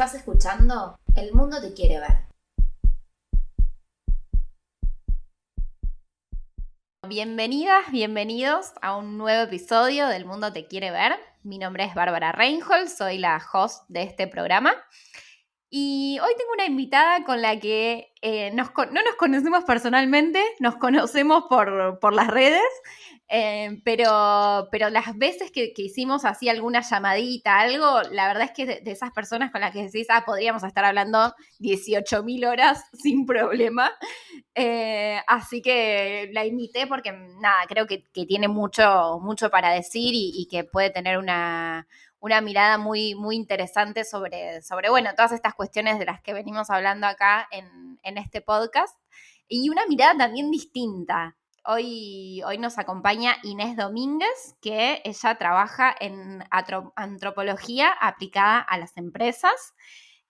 Estás escuchando El Mundo Te Quiere Ver. Bienvenidas, bienvenidos a un nuevo episodio del Mundo Te Quiere Ver. Mi nombre es Bárbara Reinhold, soy la host de este programa. Y hoy tengo una invitada con la que no nos conocemos personalmente, nos conocemos por las redes, pero las veces que hicimos así alguna llamadita, algo, la verdad es que de esas personas con las que decís, podríamos estar hablando 18.000 horas sin problema. Así que la invité porque, nada, creo que tiene mucho para decir y que puede tener una mirada muy, muy interesante sobre, bueno, todas estas cuestiones de las que venimos hablando acá en este podcast. Y una mirada también distinta. Hoy nos acompaña Inés Domínguez, que ella trabaja en antropología aplicada a las empresas.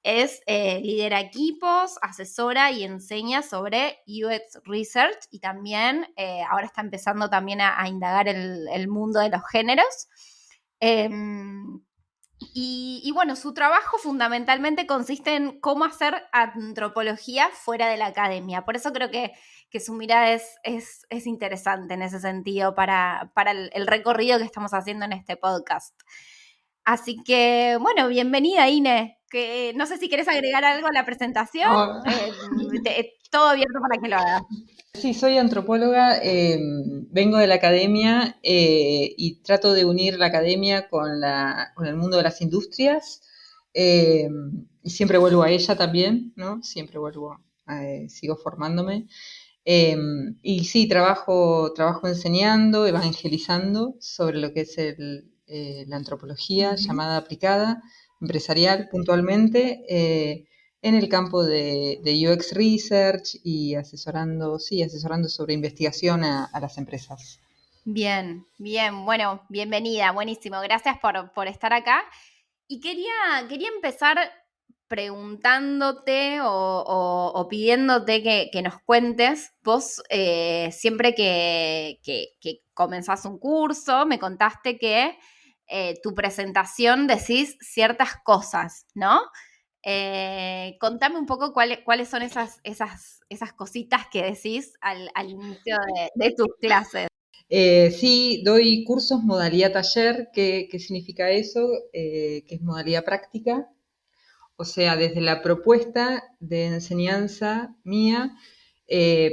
Es lidera equipos, asesora y enseña sobre UX Research y también ahora está empezando también a indagar el mundo de los géneros. Y bueno, su trabajo fundamentalmente consiste en cómo hacer antropología fuera de la academia. Por eso creo que su mirada es interesante en ese sentido para el recorrido que estamos haciendo en este podcast. Así que, bueno, bienvenida, Ine. Que, no sé si quieres agregar algo a la presentación. Oh, Todo abierto para que lo hagas. sí, soy antropóloga, vengo de la academia y trato de unir la academia con el mundo de las industrias eh, y siempre vuelvo a ella también, ¿no? Siempre vuelvo, sigo formándome. Eh, y sí, trabajo enseñando, evangelizando sobre lo que es la antropología llamada aplicada, empresarial puntualmente. En el campo de UX Research y asesorando sobre investigación a las empresas. Bien, bien, bueno, bienvenida, buenísimo, gracias por estar acá. Y quería empezar preguntándote o pidiéndote que nos cuentes, vos siempre que comenzás un curso, me contaste que tu presentación decís ciertas cosas, ¿no? Contame un poco cuáles son esas cositas que decís al inicio de tus clases. Sí, doy cursos modalidad taller. ¿Qué significa eso? Que es modalidad práctica. O sea, desde la propuesta de enseñanza mía,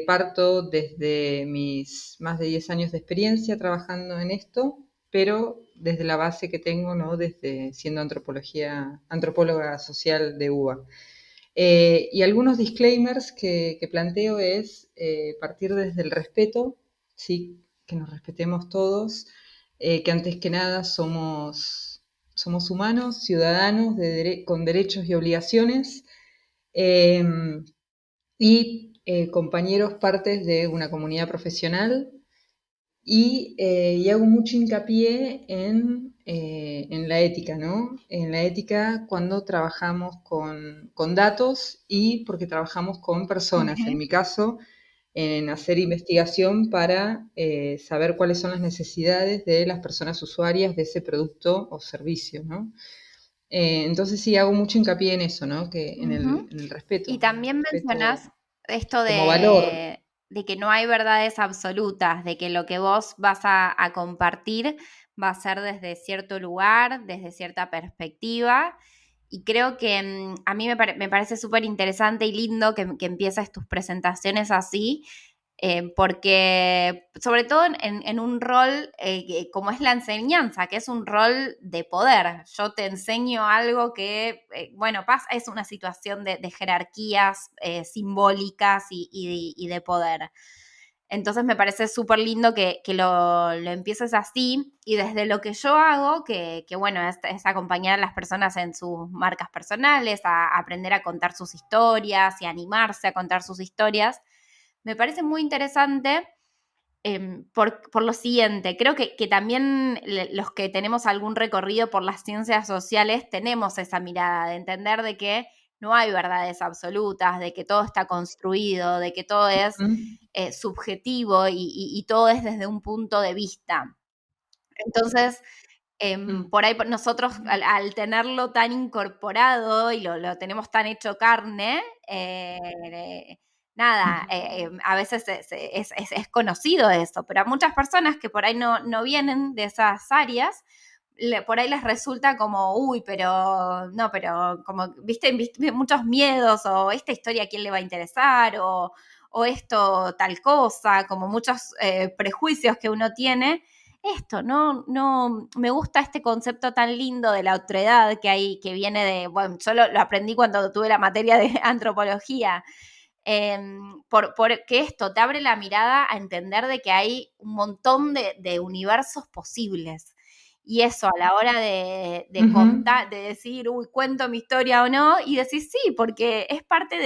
parto desde mis más de 10 años de experiencia trabajando en esto, pero desde la base que tengo, ¿no? Desde siendo antropóloga social de UBA. Y algunos disclaimers que planteo es partir desde el respeto, ¿sí? Que nos respetemos todos, que antes que nada somos humanos, ciudadanos con derechos y obligaciones eh, y compañeros, partes de una comunidad profesional y hago mucho hincapié en la ética, ¿no? En la ética cuando trabajamos con datos y porque trabajamos con personas. En Ujú. mi caso, en hacer investigación para saber cuáles son las necesidades de las personas usuarias de ese producto o servicio, ¿no? Entonces sí, hago mucho hincapié en eso, ¿no? Que Ujú. en el Y respeto, también mencionás esto como valor. de que no hay verdades absolutas, de que lo que vos vas a compartir va a ser desde cierto lugar, desde cierta perspectiva. Y creo que a mí me parece súper interesante y lindo que empieces tus presentaciones así, porque sobre todo en un rol como es la enseñanza, que es un rol de poder. Yo te enseño algo que, bueno, es una situación de jerarquías simbólicas y de poder. Entonces me parece súper lindo que lo empieces así y desde lo que yo hago, que bueno, es acompañar a las personas en sus marcas personales, a aprender a contar sus historias y animarse a contar sus historias. Me parece muy interesante por lo siguiente, creo que también los que tenemos algún recorrido por las ciencias sociales tenemos esa mirada de entender de que no hay verdades absolutas, de que todo está construido, de que todo es ¿Mm? subjetivo y todo es desde un punto de vista. Entonces, Por ahí nosotros al tenerlo tan incorporado y lo tenemos tan hecho carne, nada, a veces es conocido eso, pero a muchas personas que por ahí no vienen de esas áreas, por ahí les resulta como, uy, pero no, pero como, viste muchos miedos, o esta historia a quién le va a interesar, o esto tal cosa, como muchos prejuicios que uno tiene. Esto, no, me gusta este concepto tan lindo de la otredad que hay, que viene de, bueno, yo lo aprendí cuando tuve la materia de antropología, porque esto te abre la mirada a entender de que hay un montón de universos posibles. Y eso a la hora de contar, de decir, uy, cuento mi historia o no, y decir sí, porque es parte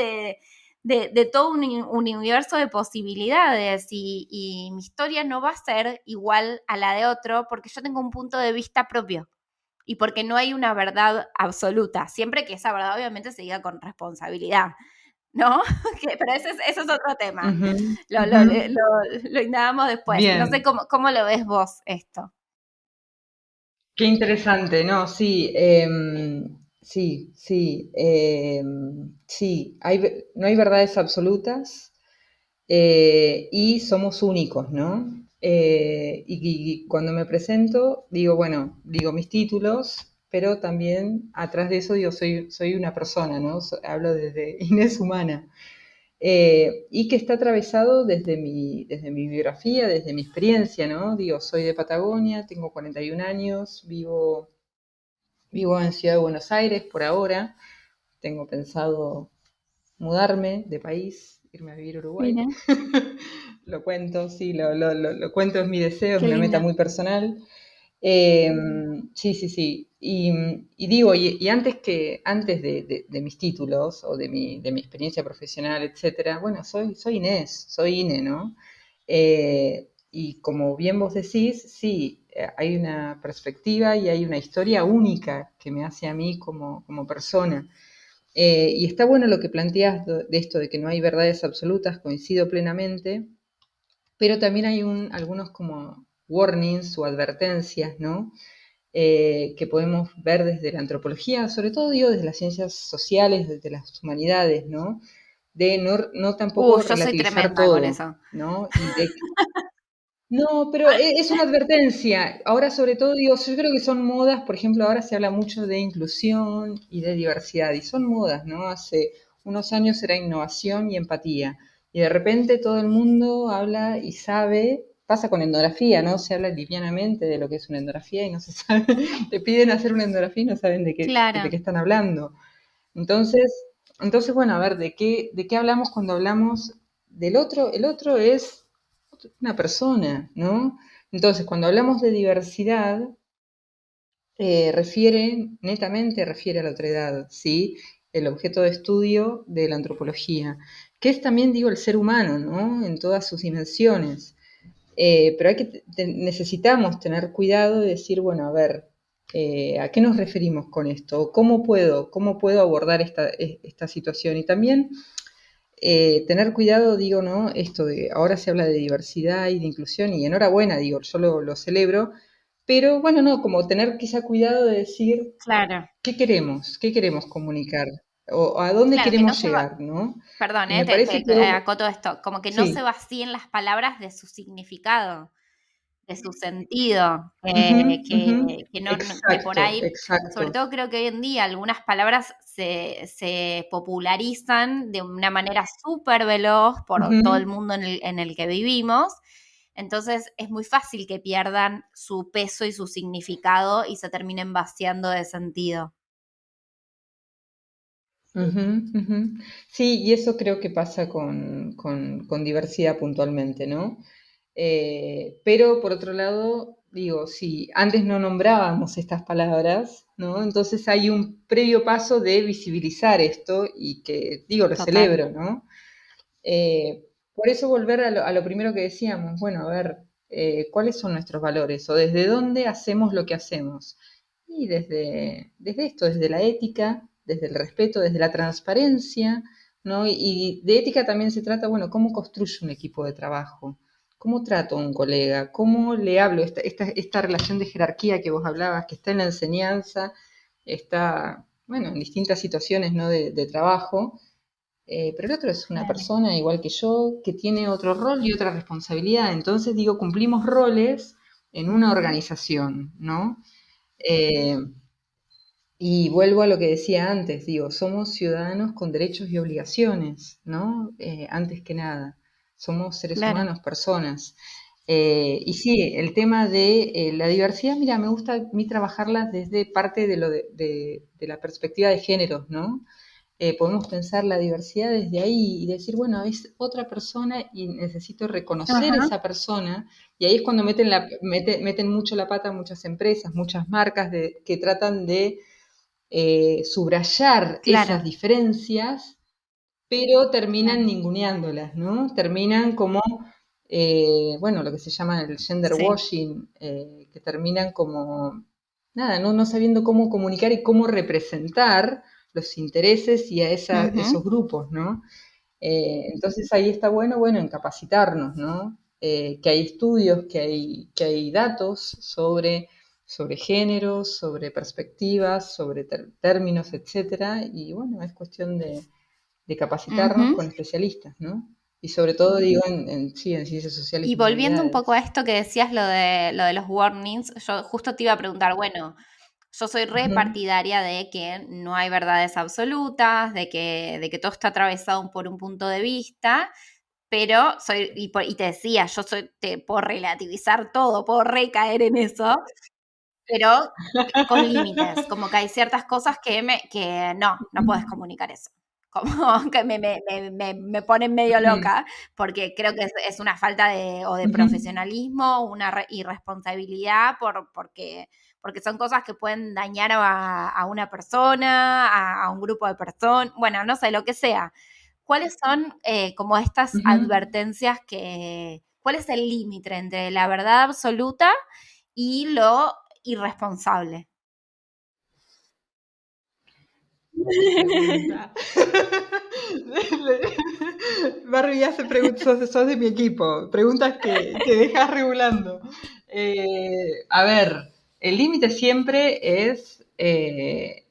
de todo un universo de posibilidades, y mi historia no va a ser igual a la de otro porque yo tengo un punto de vista propio y porque no hay una verdad absoluta, siempre que esa verdad obviamente se diga con responsabilidad, ¿no? Pero ese es otro tema. Ujú, Lo, lo, ujú. lo indagamos después. No sé Bien, cómo lo ves vos esto. qué interesante, ¿no? Sí, sí, sí, sí, no hay verdades absolutas, y somos únicos, ¿no? Y cuando me presento, digo, bueno, digo mis títulos, pero también atrás de eso digo, soy una persona, ¿no? Hablo desde Inés humana. Y que está atravesado desde mi biografía, desde mi experiencia, ¿no? Digo, soy de Patagonia, tengo 41 años, vivo en Ciudad de Buenos Aires por ahora, tengo pensado mudarme de país, irme a vivir a Uruguay. Mira, Lo cuento, sí, lo cuento, es mi deseo, es qué una meta lindo. muy personal. Eh, sí, sí, sí. Y digo, y antes de mis títulos o de mi experiencia profesional, etcétera, bueno, soy Inés, soy Ine, ¿no? Y como bien vos decís, sí, hay una perspectiva y hay una historia única que me hace a mí como persona. Y está bueno lo que planteas de esto de que no hay verdades absolutas, coincido plenamente, pero también hay algunos como warnings o advertencias, ¿no? Que podemos ver desde la antropología, sobre todo digo desde las ciencias sociales, desde las humanidades, ¿no? De no tampoco Yo soy relativizar tremenda con todo, eso. ¿no? No, pero es una advertencia. Ahora, sobre todo, digo, yo creo que son modas, por ejemplo, ahora se habla mucho de inclusión y de diversidad, y son modas, ¿no? Hace unos años era innovación y empatía, y de repente todo el mundo habla y sabe, pasa con etnografía, ¿no? Se habla livianamente de lo que es una etnografía y no se sabe, te piden hacer una etnografía y no saben de qué Claro. están hablando. Entonces, bueno, a ver, ¿de qué hablamos cuando hablamos del otro? El otro es una persona, ¿no? Entonces, cuando hablamos de diversidad, netamente refiere a la otredad, ¿sí? El objeto de estudio de la antropología, que es también, digo, el ser humano, ¿no? En todas sus dimensiones. Pero necesitamos tener cuidado de decir, bueno, a ver, ¿a qué nos referimos con esto? ¿Cómo puedo abordar esta situación? Y también tener cuidado, digo, ¿no? Esto de, ahora se habla de diversidad y de inclusión, y enhorabuena, digo, yo lo celebro, pero bueno, no, como tener quizá cuidado de decir, Claro, ¿qué queremos comunicar? O a dónde claro, que no queremos se va, llegar, ¿no? perdón, Y me parece te que, acoto esto, como que no se sí, vacíen las palabras de su significado, de su sentido, ujú, ujú, que que por exacto, ahí, exacto. sobre todo creo que hoy en día algunas palabras se popularizan de una manera súper veloz por todo el Ujú, mundo en el que vivimos, entonces es muy fácil que pierdan su peso y su significado y se terminen vaciando de sentido. ujú, ujú. Sí, y eso creo que pasa con diversidad puntualmente, ¿no? Pero por otro lado, digo, si antes no nombrábamos estas palabras, ¿no? Entonces hay un previo paso de visibilizar esto y que, digo, lo Total. celebro, ¿no? Por eso volver a lo primero que decíamos, bueno, a ver, ¿cuáles son nuestros valores? O desde dónde hacemos lo que hacemos. Y desde esto, desde la ética, desde el respeto, desde la transparencia, ¿no? Y de ética también se trata, bueno, ¿cómo construye un equipo de trabajo? ¿Cómo trato a un colega? ¿Cómo le hablo? Esta relación de jerarquía que vos hablabas, que está en la enseñanza, está, bueno, en distintas situaciones, ¿no? de trabajo, pero el otro es una Claro. persona igual que yo, que tiene otro rol y otra responsabilidad. Entonces, digo, cumplimos roles en una organización, ¿no? Eh, y vuelvo a lo que decía antes, digo, somos ciudadanos con derechos y obligaciones, ¿no? Antes que nada, somos seres Claro. humanos, personas. Y sí, el tema de la diversidad, mira, me gusta a mí trabajarla desde parte de la perspectiva de géneros, ¿no? Podemos pensar la diversidad desde ahí y decir, bueno, es otra persona y necesito reconocer Ajá. esa persona. Y ahí es cuando meten mucho la pata muchas empresas, muchas marcas que tratan de subrayar esas Claro. diferencias, pero terminan Claro. ninguneándolas, ¿no? Terminan como, bueno, lo que se llama el gender Sí. washing, que terminan como, nada, no sabiendo cómo comunicar y cómo representar los intereses y a esos Ujú. grupos, ¿no? Entonces ahí está bueno, en capacitarnos, ¿no? Que hay estudios, que hay datos sobre géneros, sobre perspectivas, sobre términos, etcétera, y bueno, es cuestión de capacitarnos Ujú. con especialistas, ¿no? Y sobre todo, digo, sí, en ciencias sociales Y y volviendo un poco a humanidades. esto que decías, lo de los warnings, yo justo te iba a preguntar, bueno, yo soy re Ujú, partidaria de que no hay verdades absolutas, de que todo está atravesado por un punto de vista, pero y te decía, te puedo relativizar todo, puedo recaer en eso, pero con límites, como que hay ciertas cosas que no puedes comunicar eso. Como que me ponen medio ujú, loca, porque creo que es una falta de ujú, profesionalismo, una irresponsabilidad, porque son cosas que pueden dañar a una persona, a un grupo de personas, bueno, no sé, lo que sea. ¿Cuáles son como estas ujú. advertencias cuál es el límite entre la verdad absoluta y lo irresponsable? Qué pregunta. Barbie hace preguntas, sos de mi equipo, preguntas que dejas regulando. A ver, el límite siempre es el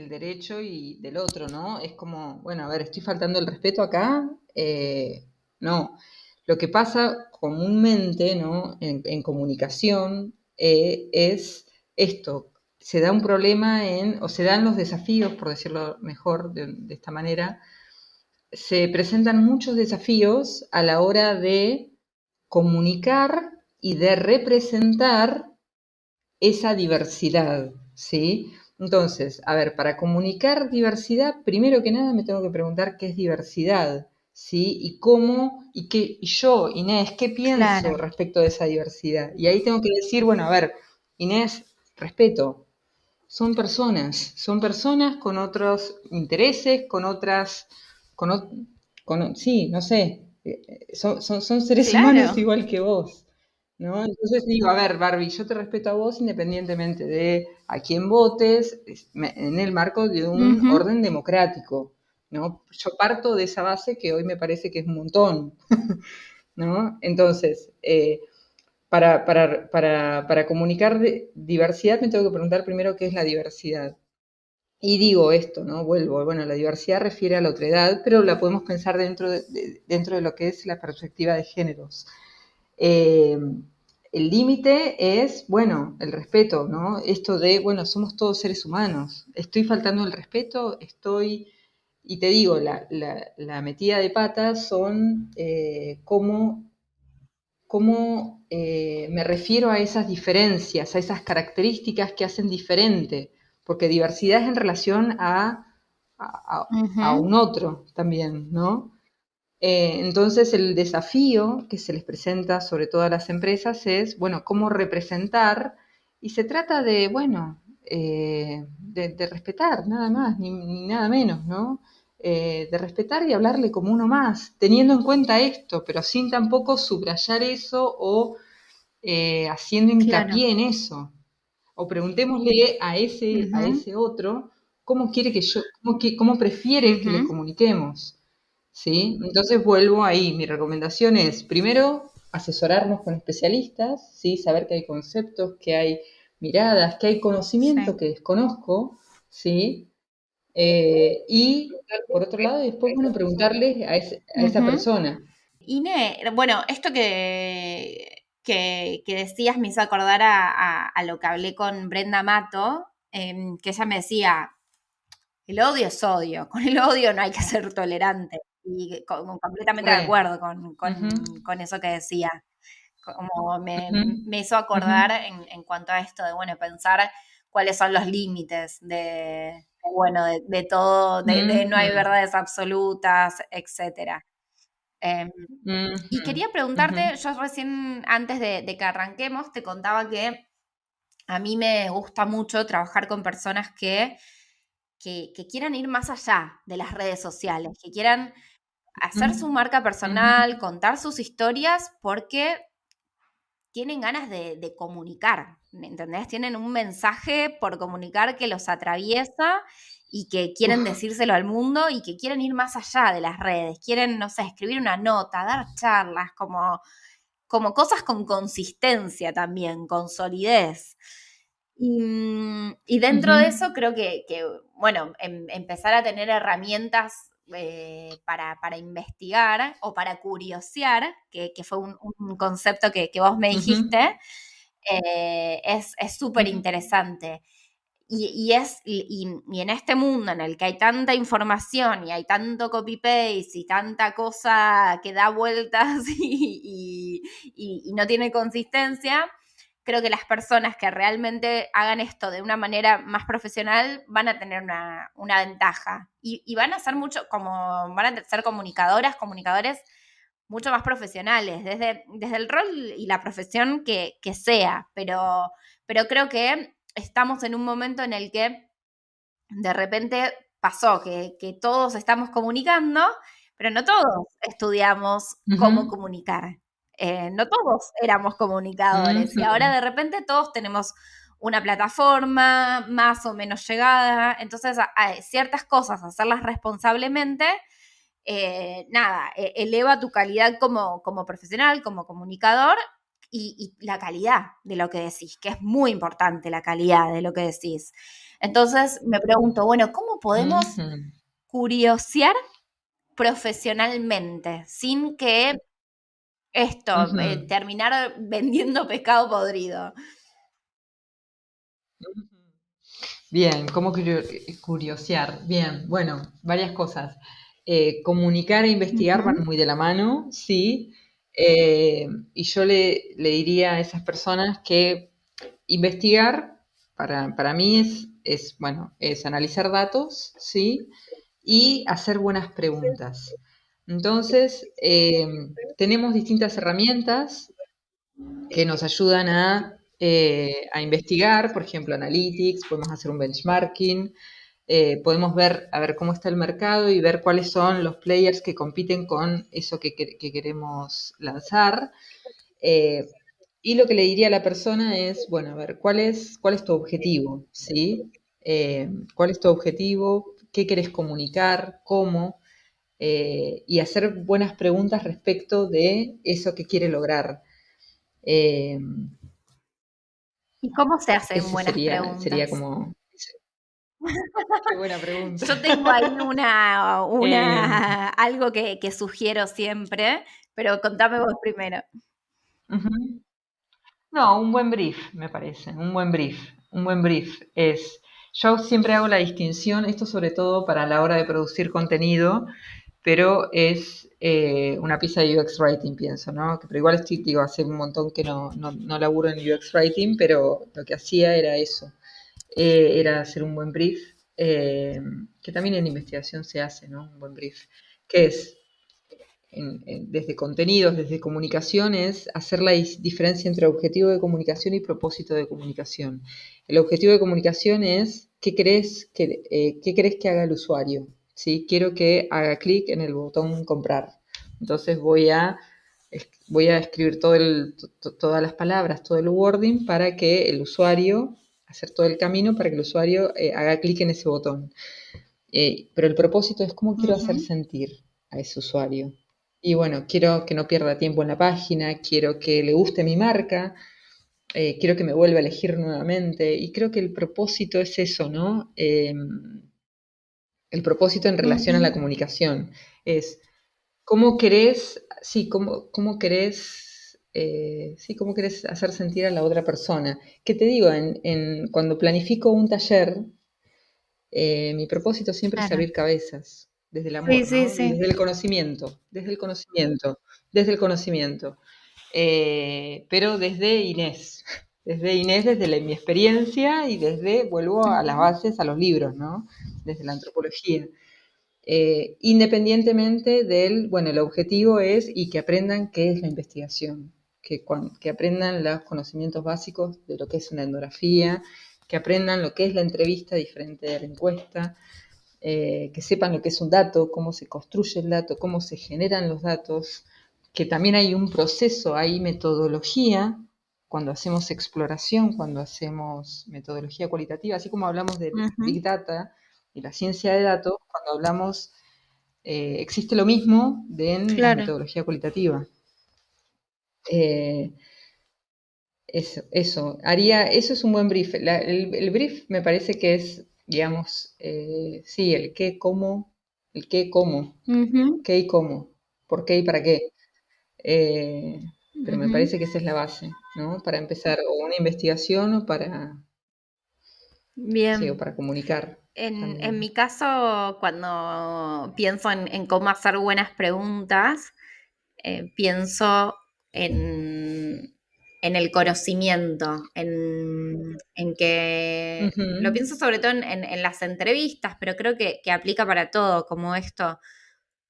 derecho y del otro, ¿no? Es como, bueno, a ver, ¿estoy faltando el respeto acá? No. Lo que pasa comúnmente, ¿no? En comunicación es esto. Se da un problema o se dan los desafíos, por decirlo mejor de esta manera, se presentan muchos desafíos a la hora de comunicar y de representar esa diversidad, ¿sí? Entonces, a ver, para comunicar diversidad, primero que nada me tengo que preguntar qué es diversidad, ¿sí? Y cómo, y yo, Inés, ¿qué pienso Claro. respecto de esa diversidad? Y ahí tengo que decir, bueno, a ver, Inés, respeto, son personas con otros intereses, con otras, sí, no sé, son seres humanos Claro. igual que vos, ¿no? Entonces digo, a ver, Barbie, yo te respeto a vos independientemente de a quién votes, en el marco de un Ujú. orden democrático, ¿no? Yo parto de esa base que hoy me parece que es un montón, ¿no? Entonces, para comunicar diversidad me tengo que preguntar primero qué es la diversidad. Y digo esto, ¿no? Vuelvo, bueno, la diversidad refiere a la otredad, pero la podemos pensar dentro de lo que es la perspectiva de géneros. Eh, el límite es, bueno, el respeto, ¿no? Esto de, bueno, somos todos seres humanos. Estoy faltando el respeto, y te digo, la metida de patas son cómo me refiero a esas diferencias, a esas características que hacen diferente, porque diversidad es en relación a Ujú. un otro también, ¿no? Entonces el desafío que se les presenta sobre todo a las empresas es, bueno, cómo representar, y se trata de, bueno, de respetar, nada más, ni nada menos, ¿no? De respetar y hablarle como uno más, teniendo en cuenta esto, pero sin tampoco subrayar eso o haciendo Claro. hincapié en eso. O preguntémosle a Ujú. ese otro cómo quiere que yo, cómo prefiere que le Ujú. comuniquemos. ¿sí? Entonces vuelvo ahí. Mi recomendación es, primero, asesorarnos con especialistas, ¿sí? Saber que hay conceptos, que hay miradas, que hay conocimiento Sí. que desconozco, ¿sí? Y por otro lado, después, bueno, preguntarle a esa Ujú. persona. Ine, bueno, esto que decías me hizo acordar a lo que hablé con Brenda Mato, que ella me decía, el odio es odio, con el odio no hay que ser tolerante. Y completamente de Re. acuerdo Ujú, con eso que decía. Como ujú, me hizo ujú, acordar en cuanto a esto de, bueno, pensar cuáles son los límites bueno, de todo, de no hay ujú, verdades absolutas, etcétera. Em, y ujú, quería ujú, preguntarte, yo recién antes de que arranquemos, te contaba que a mí me gusta mucho trabajar con personas que quieran ir más allá de las redes sociales, que quieran hacer su marca ujú, personal, contar sus historias, porque tienen ganas de comunicar, ¿me entendés? Tienen un mensaje por comunicar que los atraviesa y que quieren uf, decírselo al mundo y que quieren ir más allá de las redes, quieren, no sé, escribir una nota, dar charlas, como cosas con consistencia también, con solidez. Y dentro de ujú, eso creo bueno, empezar a tener herramientas para investigar o para curiosear, que fue un concepto que vos me ujú, dijiste, es súper ujú, interesante. Y en este mundo en el que hay tanta información y hay tanto copy-paste y tanta cosa que da vueltas y no tiene consistencia, creo que las personas que realmente hagan esto de una manera más profesional van a tener una ventaja y van a ser van a ser comunicadoras, comunicadores mucho más profesionales, desde el rol y la profesión que sea, pero creo que estamos en un momento en el que de repente pasó que todos estamos comunicando, pero no todos estudiamos cómo ujú, comunicar. No todos éramos comunicadores y ahora ujú. de repente todos tenemos una plataforma más o menos llegada, entonces ciertas cosas, hacerlas responsablemente, nada, eleva tu calidad como profesional, como comunicador y la calidad de lo que decís, que es muy importante la calidad de lo que decís. Entonces me pregunto, bueno, ¿cómo podemos Ujú, curiosear profesionalmente sin que esto, ujú, terminar vendiendo pescado podrido? ujú. Bien, ¿cómo curiosear? Bien, bueno, varias cosas. Comunicar e investigar van Ujú. muy de la mano, sí. Y yo le diría a esas personas que investigar para mí bueno, es analizar datos, sí, y hacer buenas preguntas. Entonces, tenemos distintas herramientas que nos ayudan a investigar, por ejemplo, analytics, podemos hacer un benchmarking, podemos ver, a ver cómo está el mercado y ver cuáles son los players que compiten con eso que queremos lanzar. Eh, y lo que le diría a la persona es, bueno, a ver, cuál es tu objetivo? ¿Sí? ¿Cuál es tu objetivo? ¿Qué querés comunicar? ¿Cómo? Y hacer buenas preguntas respecto de eso que quiere lograr. Eh, ¿Y cómo se hacen ese buenas sería preguntas? como, qué buena pregunta. Yo tengo ahí Eh, algo que sugiero siempre, pero contame vos primero. ujú. No, un buen brief, me parece, un buen brief. Un buen brief es, yo siempre hago la distinción, esto sobre todo para la hora de producir contenido, pero es una pieza de UX Writing, pienso, ¿no? Pero igual estoy, digo, hace un montón que no laburo en UX Writing, pero lo que hacía era eso, era hacer un buen brief, que también en investigación se hace, ¿no? Un buen brief, que es desde contenidos, desde comunicaciones, hacer la diferencia entre objetivo de comunicación y propósito de comunicación. El objetivo de comunicación es qué crees que haga el usuario. ¿Sí? Quiero que haga clic en el botón comprar. Entonces voy a escribir todas las palabras, todo el wording para que el usuario, hacer todo el camino para que el usuario haga clic en ese botón. Pero el propósito es cómo quiero hacer Ujú. sentir. a ese usuario. Y bueno, quiero que no pierda tiempo en la página, quiero que le guste mi marca, quiero que me vuelva a elegir nuevamente. Y creo que el propósito es eso, ¿no? El propósito en relación a la Ujú. comunicación es cómo querés, sí, sí, cómo querés hacer sentir a la otra persona. ¿Qué te digo? Cuando planifico un taller, mi propósito siempre es Claro. abrir cabezas, desde el Sí, amor, sí, ¿no? Y sí. desde el conocimiento, desde el conocimiento, desde el conocimiento. Pero desde Inés, mi experiencia y vuelvo a las Ujú. bases, a los libros, ¿no? Desde la antropología. Independientemente bueno, el objetivo es y que aprendan qué es la investigación, que aprendan los conocimientos básicos de lo que es una etnografía, que aprendan lo que es la entrevista diferente de la encuesta, que sepan lo que es un dato, cómo se construye el dato, cómo se generan los datos, que también hay un proceso, hay metodología cuando hacemos exploración, cuando hacemos metodología cualitativa, así como hablamos de Big Ujú. Data y la ciencia de datos, cuando hablamos, existe lo mismo en la Claro. metodología cualitativa. Eh, eso es un buen brief. El brief me parece que es, digamos, sí, Ujú. qué y cómo, por qué y para qué. Eh, pero me Ujú. parece que esa es la base, ¿no? Para empezar o una investigación sí, o Bien. para comunicar En también. mi caso, cuando pienso en cómo hacer buenas preguntas, pienso en, en el conocimiento, en que lo Ujú, pienso sobre todo en las entrevistas, pero creo que aplica para todo, como esto,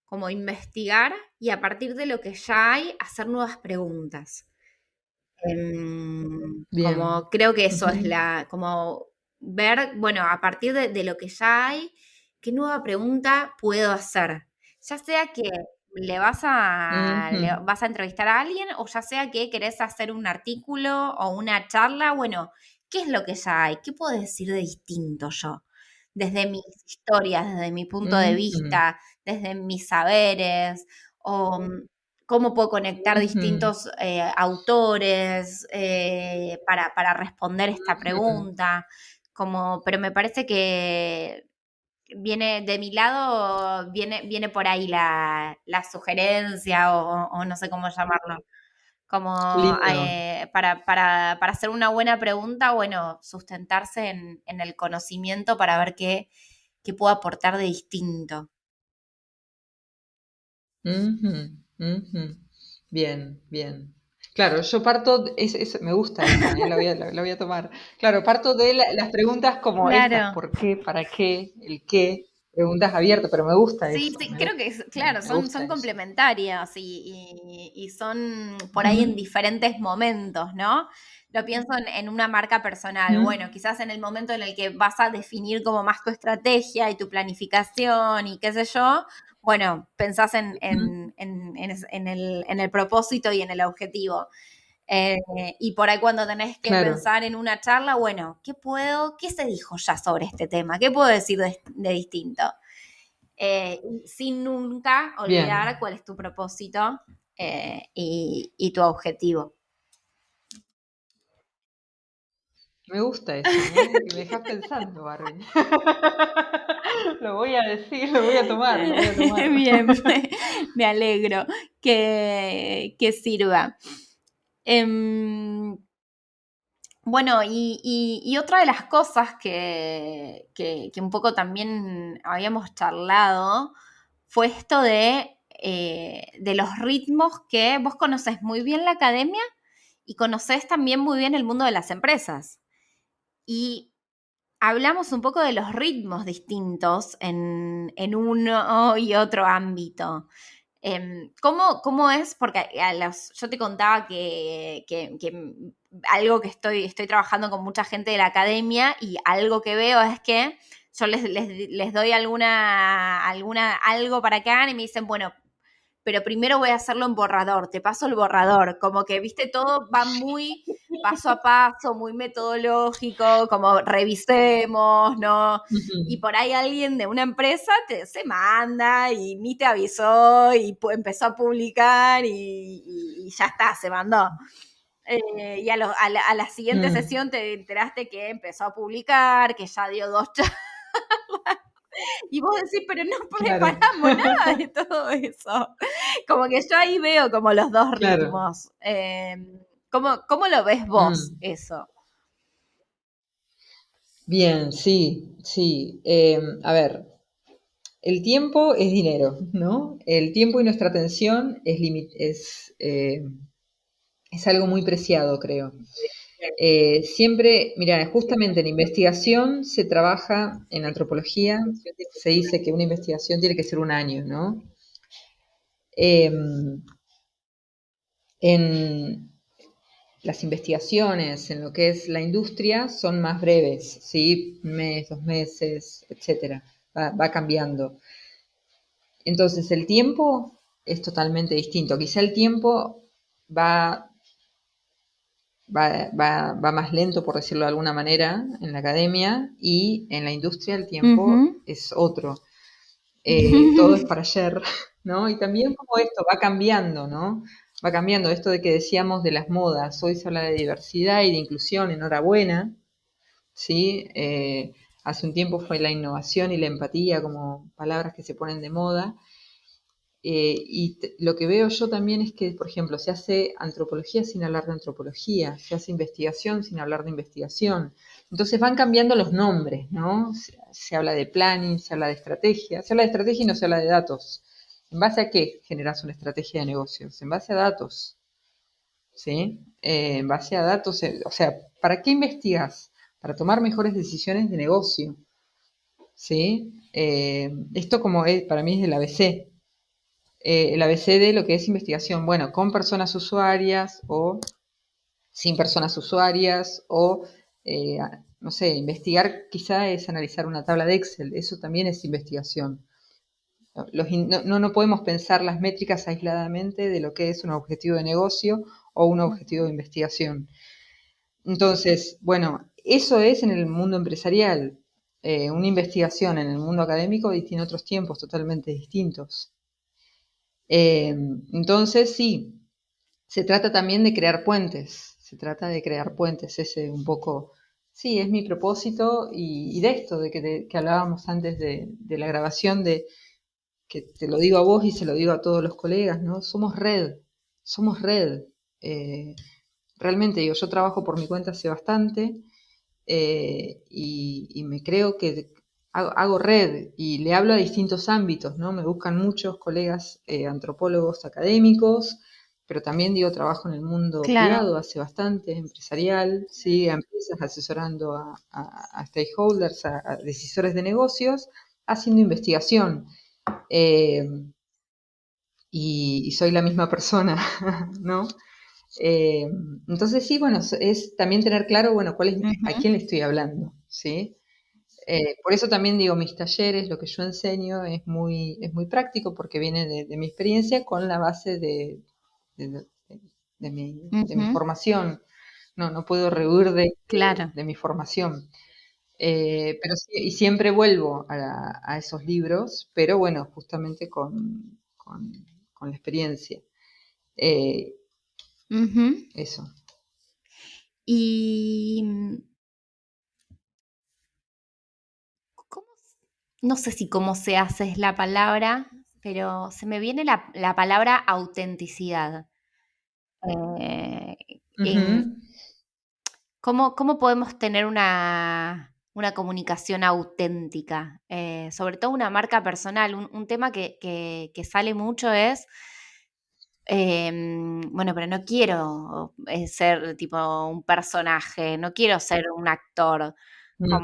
como investigar y a partir de lo que ya hay, hacer nuevas preguntas. bien. Como creo que eso es Ujú, como ver, bueno, a partir de lo que ya hay, qué nueva pregunta puedo hacer. Ya sea que ujú, le vas a entrevistar a alguien o ya sea que querés hacer un artículo o una charla, bueno, ¿qué es lo que ya hay? ¿Qué puedo decir de distinto yo? Desde mis historias, desde mi punto de ujú, vista, desde mis saberes, o cómo puedo conectar ujú, distintos autores para responder esta ujú, pregunta. Como, pero me parece que viene de mi lado, viene por ahí la sugerencia o no sé cómo llamarlo. Como lindo. para hacer una buena pregunta, bueno, sustentarse en el conocimiento para ver qué puedo aportar de distinto. Ujú, ujú. Bien, bien. Claro, yo parto, me gusta esa, la voy a tomar. Claro, parto de las preguntas como estas, Claro. ¿por qué? ¿Para qué? ¿El qué? Preguntas abiertas, pero me gusta Sí, eso, sí, creo que, claro, me son gusta eso. complementarias y son por ahí en Ujú, diferentes momentos, ¿no? Lo pienso en una marca personal. ujú, Bueno, quizás en el momento en el que vas a definir como más tu estrategia y tu planificación y qué sé yo, bueno, pensás ujú. en el propósito y en el objetivo. Eh, y por ahí cuando tenés que Claro, pensar en una charla, bueno, qué se dijo ya sobre este tema? ¿Qué puedo decir de distinto? Sin nunca olvidar bien. cuál es tu propósito y tu objetivo. Me gusta eso, ¿eh? Me dejas pensando, Barbie. Lo voy a decir, lo voy a tomar, lo voy a tomar. Bien, me alegro que sirva. Em, bueno, y otra de las cosas que un poco también habíamos charlado fue esto de los ritmos que vos conocés muy bien la academia y conocés también muy bien el mundo de las empresas. Y hablamos un poco de los ritmos distintos en uno y otro ámbito. ¿Cómo es? Porque yo te contaba que algo que estoy trabajando con mucha gente de la academia y algo que veo es que yo les doy algo para que hagan y me dicen, bueno, pero primero voy a hacerlo en borrador, te paso el borrador, como que, viste, todo va muy paso a paso, muy metodológico, como revisemos, ¿no? Y Ujú. por ahí alguien de una empresa se manda y ni te avisó y empezó a publicar y ya está, se mandó. Y a la siguiente Mm, sesión te enteraste que empezó a publicar, que ya dio 2 charlas. Y vos decís, pero no claro, preparamos nada de todo eso. Como que yo ahí veo como los dos claro. ritmos. ¿Cómo lo ves vos Mm. eso? Bien, sí, sí. A ver, el tiempo es dinero, ¿no? El tiempo y nuestra atención es algo muy preciado, creo. Siempre, mira, justamente en investigación se trabaja en antropología, se dice que una investigación tiene que ser un año, ¿no? Eh, en las investigaciones, en lo que es la industria, son más breves, ¿sí? Un mes, 2 meses, etcétera. Va cambiando. Entonces, el tiempo es totalmente distinto. Quizá el tiempo va va más lento, por decirlo de alguna manera, en la academia y en la industria el tiempo Ujú. es otro. Todo es para ayer, ¿no? Y también como esto va cambiando, ¿no? Va cambiando esto de que decíamos de las modas. Hoy se habla de diversidad y de inclusión, enhorabuena, ¿sí? Hace un tiempo fue la innovación y la empatía como palabras que se ponen de moda. Lo que veo yo también es que, por ejemplo, se hace antropología sin hablar de antropología, se hace investigación sin hablar de investigación. Entonces van cambiando los nombres, ¿no? Se habla de planning, se habla de estrategia, se habla de estrategia y no se habla de datos. ¿En base a qué generas una estrategia de negocios? En base a datos, ¿sí? En base a datos, o sea, ¿para qué investigas? Para tomar mejores decisiones de negocio, ¿sí? Esto como es, para mí es el ABC, el ABC de lo que es investigación, bueno, con personas usuarias o sin personas usuarias o, eh, no sé, investigar quizá es analizar una tabla de Excel, eso también es investigación. No podemos pensar las métricas aisladamente de lo que es un objetivo de negocio o un objetivo de Ujú. investigación. Entonces, bueno, eso es en el mundo empresarial. Una investigación en el mundo académico y tiene otros tiempos totalmente distintos. Eh, entonces, sí, se trata también de crear puentes, se trata de crear puentes, ese un poco, sí, es mi propósito y de esto, que hablábamos antes de la grabación, de que te lo digo a vos y se lo digo a todos los colegas, ¿no? Somos red. Eh, Realmente digo, yo trabajo por mi cuenta hace bastante y me creo que hago red y le hablo a distintos ámbitos, ¿no? Me buscan muchos colegas antropólogos académicos, pero también digo, trabajo en el mundo Claro. privado hace bastante, empresarial, sí, a empresas asesorando a stakeholders, a decisores de negocios, haciendo investigación. Eh, y soy la misma persona, ¿no? Eh, entonces sí, bueno, es también tener claro, bueno, a Ujú. quién le estoy hablando, ¿sí? Por eso también digo, mis talleres, lo que yo enseño es muy práctico porque viene de mi experiencia con la base de- de mi Ujú. formación. No puedo rehuir Claro. de mi formación. Pero sí, y siempre vuelvo a esos libros, pero bueno, justamente con la experiencia. Eh, Ujú. Eso. Y ¿cómo, no sé si cómo se hace es la palabra, pero se me viene la palabra autenticidad. Eh, en Ujú, cómo podemos tener una comunicación auténtica, sobre todo una marca personal. Un tema que sale mucho es, bueno, pero no quiero ser tipo un personaje, no quiero ser un actor, mm,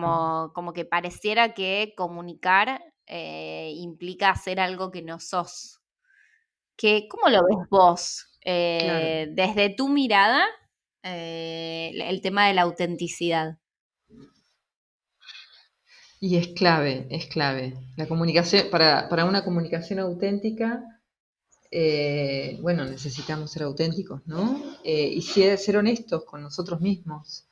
como que pareciera que comunicar implica hacer algo que no sos. ¿Cómo lo ves vos claro. desde tu mirada el tema de la autenticidad? Y es clave, es clave. La comunicación, para una comunicación auténtica, bueno, necesitamos ser auténticos, ¿no? Y ser honestos con nosotros mismos.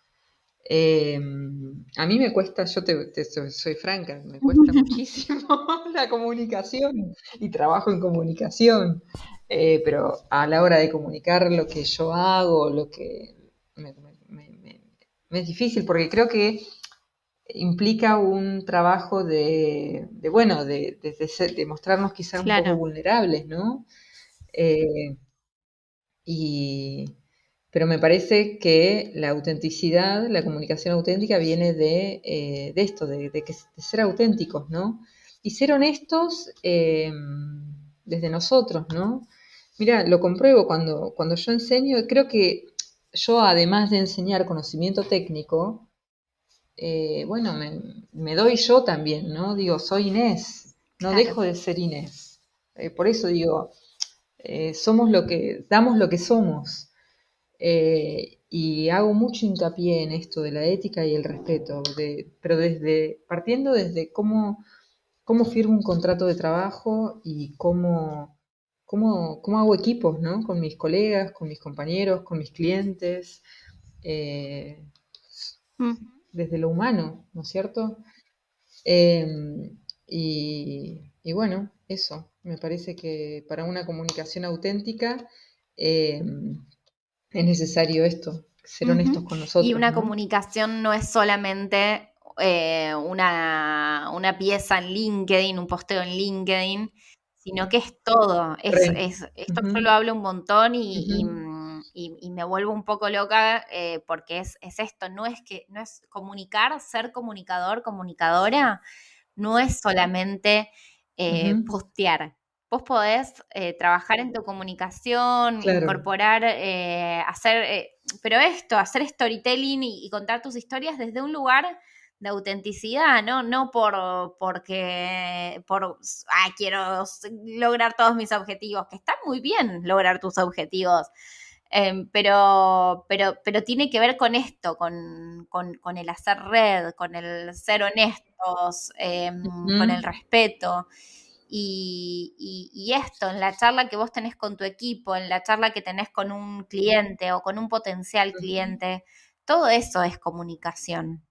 A mí me cuesta, soy franca, me cuesta muchísimo la comunicación y trabajo en comunicación, pero a la hora de comunicar lo que yo hago, lo que me es difícil porque creo que implica un trabajo bueno, de mostrarnos quizás un poco Claro, vulnerables, ¿no? Eh, y, pero me parece que la autenticidad, la comunicación auténtica viene de esto, de ser auténticos, ¿no? Y ser honestos desde nosotros, ¿no? Mira, lo compruebo cuando yo enseño, creo que yo además de enseñar conocimiento técnico, bueno, me doy yo también, ¿no? Digo, soy Inés, no claro. dejo de ser Inés. Por eso digo, somos damos lo que somos. Y hago mucho hincapié en esto de la ética y el respeto, pero partiendo desde cómo firmo un contrato de trabajo y cómo hago equipos, ¿no? Con mis colegas, con mis compañeros, con mis clientes, eh, Ujú. desde lo humano, ¿no es cierto? Eh, y bueno, eso, me parece que para una comunicación auténtica eh, es necesario esto, ser honestos Ujú. con Y nosotros, una ¿no? comunicación no es solamente una pieza en LinkedIn, un posteo en LinkedIn, sino que es todo. Re. Esto Ujú, yo lo hablo un montón ujú, y me vuelvo un poco loca porque es esto, no es comunicar, ser comunicador, comunicadora, no es solamente ujú. postear. Vos podés trabajar en tu comunicación, Claro. incorporar, pero esto, hacer storytelling y contar tus historias desde un lugar de autenticidad, ¿no? No quiero lograr todos mis objetivos, que está muy bien lograr tus objetivos, pero tiene que ver con esto, con el hacer red, con el ser honestos, con el Ujú, respeto. Y esto, en la charla que vos tenés con tu equipo, en la charla que tenés con un cliente o con un potencial ujú, cliente, todo eso es comunicación.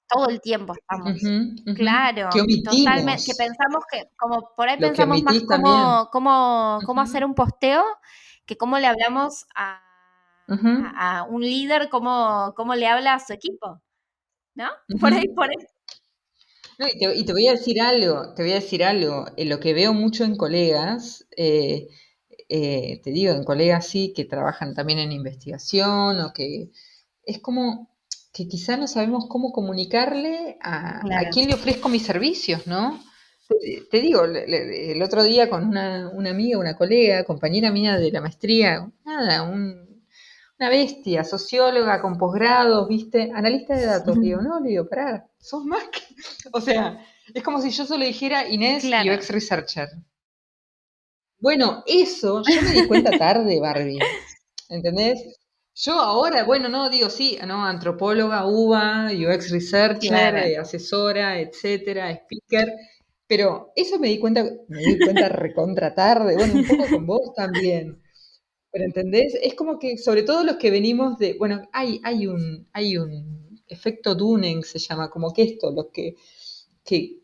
Todo el tiempo estamos. ujú, ujú. Que Claro, omitimos, totalmente. Que pensamos que, como por ahí lo que pensamos más omitís también. cómo hacer Ujú, un posteo, que cómo le hablamos ujú, a un líder, cómo le habla a su equipo, ¿no? ujú. Por ahí. No, y te voy a decir algo, lo que veo mucho en colegas, te digo, en colegas sí, que trabajan también en investigación o que es como que quizá no sabemos cómo comunicarle a Claro. quién le ofrezco mis servicios, ¿no? Te digo, el otro día con una amiga, una colega, compañera mía de la maestría, nada, una bestia, socióloga con posgrados, ¿viste? Analista de datos. Digo, no, le digo, pará, sos más que. O sea, es como si yo solo dijera Inés Claro. UX Researcher. Bueno, eso yo me di cuenta tarde, Barbie. ¿Entendés? Yo ahora, bueno, no, digo, sí, no, antropóloga, UBA, UX Researcher, Claro. asesora, etcétera, speaker. Pero eso me di cuenta recontra tarde, bueno, un poco con vos también. Pero ¿entendés? Es como que, sobre todo los que venimos bueno, hay un efecto Dunning, se llama, como que esto, que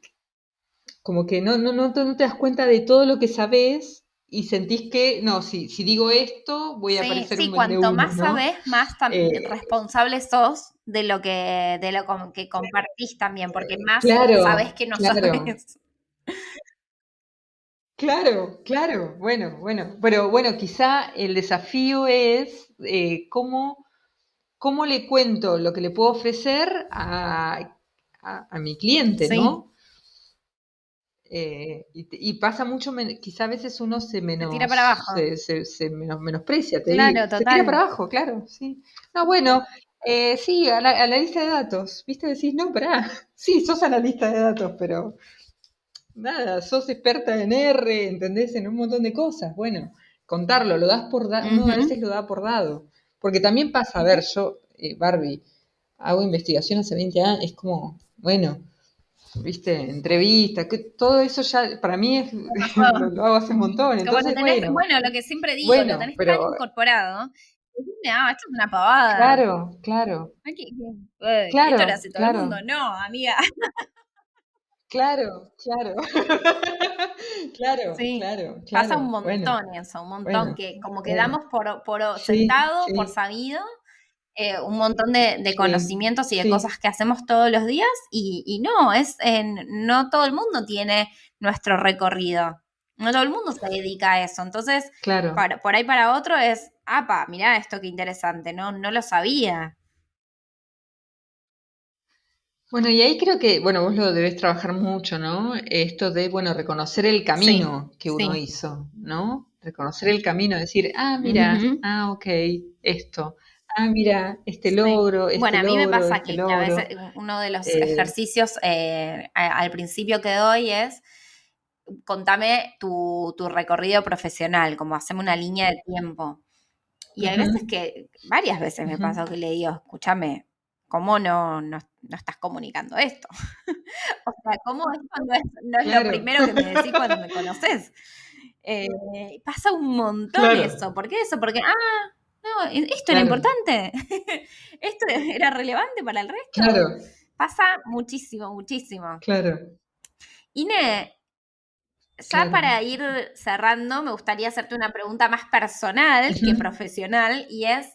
como que no te das cuenta de todo lo que sabés y sentís que, no, si digo esto, voy a Sí, parecer sí, un cuanto vendehumo, más ¿no? sabes, más Eh, responsable sos de lo que compartís también, porque más sabes claro, que no claro, sabes. claro, claro, bueno, pero bueno, quizá el desafío es cómo le cuento lo que le puedo ofrecer a mi cliente, Sí, ¿no? Y pasa mucho, quizá a veces uno se tira para abajo. se menosprecia, te digo. Claro, Se tira para total. abajo, claro, sí. No, bueno, sí, a la lista de datos, ¿viste? Decís, no, pará, sí, sos analista de datos, pero nada, sos experta en R, ¿entendés? En un montón de cosas. Bueno, contarlo, lo das por dado, uno a Ujú. veces lo da por dado. Porque también pasa, a ver, yo, Barbie, hago investigación hace 20 años, es como, bueno. viste, entrevistas, que todo eso ya para mí es, Pasó. lo hago hace un montón. Como lo Entonces, tenés, bueno, lo que siempre digo, lo bueno, tenés tan pero incorporado. No, esto es una pavada. claro, claro, Ay, ¿esto lo claro, hace todo el mundo? claro, No, amiga. claro, claro, claro, Sí, claro, pasa un claro, bueno, montón eso, un montón, bueno, que como que bueno, damos por sí, sentado, por sí, sabido, un montón de sí, conocimientos y de sí, cosas que hacemos todos los días y no, no todo el mundo tiene nuestro recorrido, no todo el mundo se dedica a eso, entonces claro. por ahí para otro es, apa, mirá esto qué interesante, no lo sabía. Bueno, y ahí creo que, bueno, vos lo debés trabajar mucho, ¿no? Esto de, bueno, reconocer el Sí, camino que uno sí. hizo, ¿no? Reconocer el camino, decir, mira, Ujú. ok, esto, mira, Sí. este Bueno, a mí me logro, pasa este que a veces logro. uno de los eh, ejercicios al principio que doy es contame tu recorrido profesional, como haceme una línea de tiempo. Y hay ujú, veces que, varias veces me ujú, pasa que le digo, escúchame, ¿cómo no estás comunicando esto? O sea, ¿cómo esto no es lo claro, primero que me decís cuando me conoces? Eh, pasa un montón claro, eso. ¿Por qué eso? Porque, no, esto era claro, importante. Esto era relevante para el resto. claro, Pasa muchísimo, muchísimo. claro, Ine, ya claro. para ir cerrando, me gustaría hacerte una pregunta más personal Ujú. que profesional y es,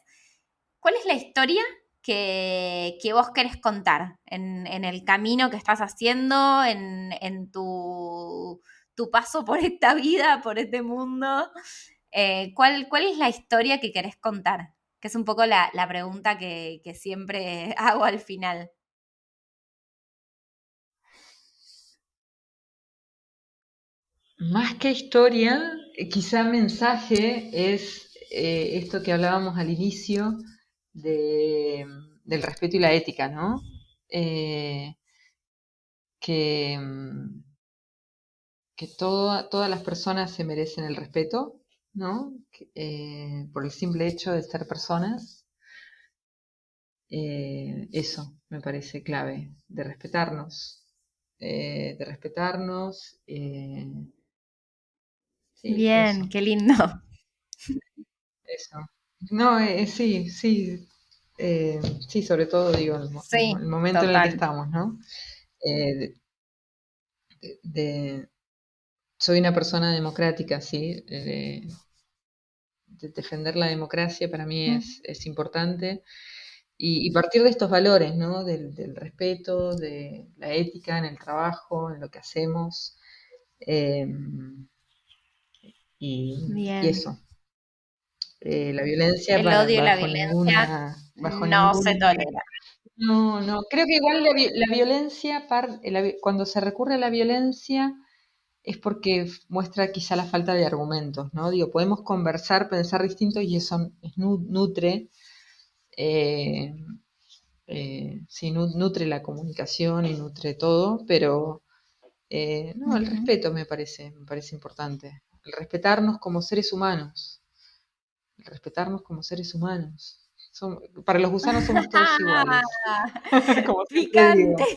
¿cuál es la historia que vos querés contar en el camino que estás haciendo, en tu paso por esta vida, por este mundo? ¿Cuál es la historia que querés contar? Que es un poco la pregunta que siempre hago al final. Más que historia, quizá mensaje es esto que hablábamos al inicio de, del respeto y la ética, ¿no? Eh, que, que todas las personas se merecen el respeto, ¿no? Por el simple hecho de ser personas. Eso me parece clave, de respetarnos. De respetarnos. Sí, Bien, eso. qué lindo. Eso. No, sí, sí, sí, sobre todo digo Sí, el momento en el que total. estamos, ¿no? Eh, soy una persona democrática, sí, de defender la democracia para mí es importante y partir de estos valores, ¿no? Del respeto, de la ética en el trabajo, en lo que hacemos eh, y Bien. eso. La violencia El odio y la bajo violencia bajo no se ningún. tolera. No, no, creo que igual la violencia, cuando se recurre a la violencia es porque muestra quizá la falta de argumentos, ¿no? Digo, podemos conversar, pensar distinto y eso nutre, eh, sí, nutre la comunicación y nutre todo, pero no, el Ujú. respeto me parece importante. El respetarnos como seres humanos, el respetarnos como seres humanos. Para los gusanos somos todos iguales, como siempre Picante digo.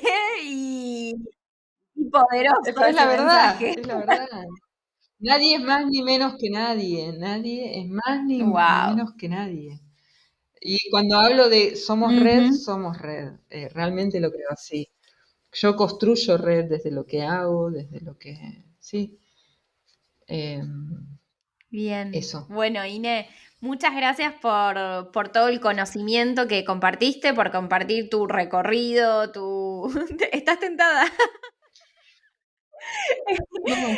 y, y poderoso Pero ese mensaje. es la verdad. Nadie es más ni menos que nadie, nadie es más ni Wow. menos que nadie. Y cuando hablo de somos red, realmente lo creo así. Yo construyo red desde lo que hago, desde lo que. Sí, eh, Bien. eso. Bueno, Ine, muchas gracias por todo el conocimiento que compartiste, por compartir tu recorrido, tu... ¿Estás tentada? No,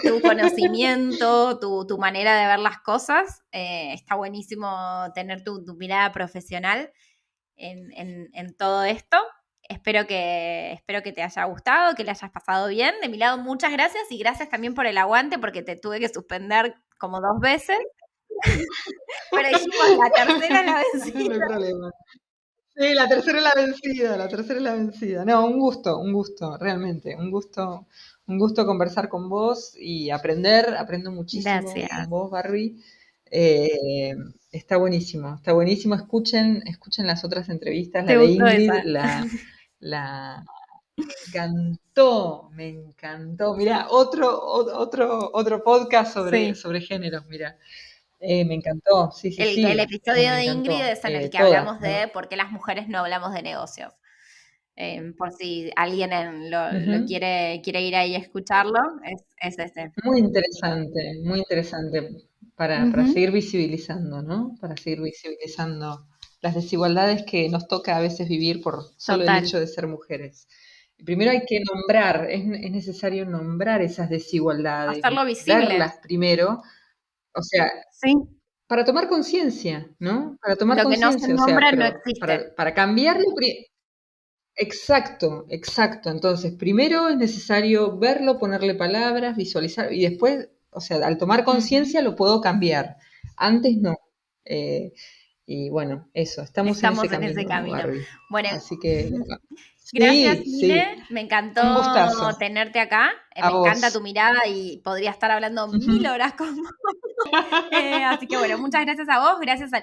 Tu conocimiento, tu manera de ver las cosas. Está buenísimo tener tu mirada profesional en todo esto. Espero que te haya gustado, que le hayas pasado bien. De mi lado, muchas gracias y gracias también por el aguante porque te tuve que suspender como 2 veces, pero dijimos la tercera es la no hay vencida. problema. Sí, la tercera es la vencida, la tercera es la vencida. No, un gusto, realmente, un gusto conversar con vos y aprendo muchísimo con Gracias. vos, Barbie. Eh, está buenísimo. Escuchen las otras entrevistas, la ¿Te de gustó Ingrid, esa? la, encantó, me encantó. Mira, otro podcast Sí. sobre géneros, mira. Me encantó, sí, sí, El sí, episodio me de Ingrid encantó. es en el que Todas, hablamos de ¿no? por qué las mujeres no hablamos de negocios. Por si alguien lo Ujú. quiere ir ahí a escucharlo, es ese. Muy interesante para Ujú, seguir visibilizando, ¿no? Para seguir visibilizando las desigualdades que nos toca a veces vivir por solo el total. hecho de ser mujeres. Primero hay que nombrar, es necesario nombrar esas desigualdades, Hacerlo visible. verlas primero, o sea, Sí. para tomar conciencia, ¿no? Para tomar Lo que no se conciencia, o sea, nombra no pero existe. para cambiarlo, exacto, exacto. Entonces, primero es necesario verlo, ponerle palabras, visualizar y después, o sea, al tomar Ujú. conciencia lo puedo cambiar. Antes no. Eh, y bueno, eso, estamos en ese Estamos en ese camino, camino. Barbie. Bueno, Así que gracias, sí, sí, Ine. Me encantó un gustazo. tenerte acá. A Me encanta vos. tu mirada y podría estar hablando Ujú. 1000 horas con vos. Así que bueno, muchas gracias a vos, gracias a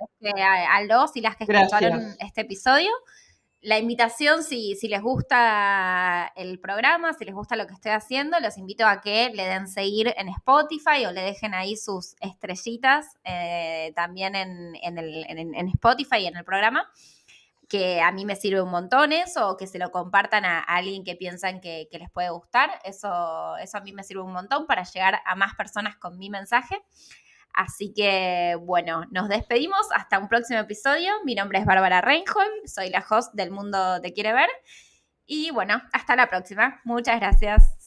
los y las que escucharon Gracias. este episodio. La invitación, si les gusta el programa, si les gusta lo que estoy haciendo, los invito a que le den seguir en Spotify o le dejen ahí sus estrellitas también en Spotify y en el programa, que a mí me sirve un montón eso, o que se lo compartan a alguien que piensan que les puede gustar. Eso a mí me sirve un montón para llegar a más personas con mi mensaje. Así que, bueno, nos despedimos hasta un próximo episodio. Mi nombre es Bárbara Reinhold, soy la host del Mundo Te Quiere Ver. Y bueno, hasta la próxima. Muchas gracias.